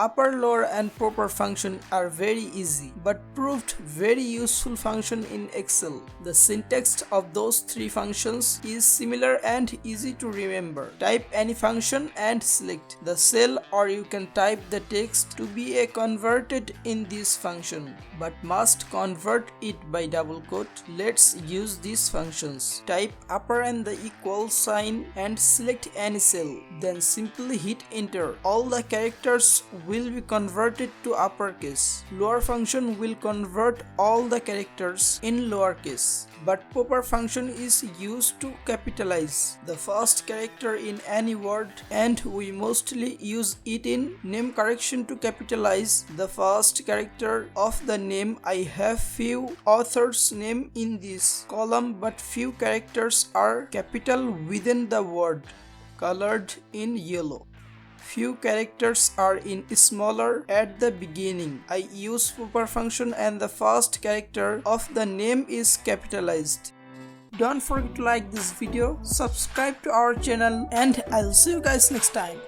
Upper, lower and proper function are very easy but proved very useful function in Excel. The syntax of those three functions is similar and easy to remember. Type any function and select the cell, or you can type the text to be converted in this function, but must convert it by double quote. Let's use these functions. Type upper and the equal sign and select any cell, then simply hit enter. All the characters will be converted to uppercase. Lower function will convert all the characters in lowercase, but proper function is used to capitalize the first character in any word, and we mostly use it in name correction to capitalize the first character of the name. I have few authors' name in this column, but few characters are capital within the word, colored in yellow. Few characters are in smaller at the beginning. I use proper function and the first character of the name is capitalized. Don't forget to like this video, subscribe to our channel, and I'll see you guys next time.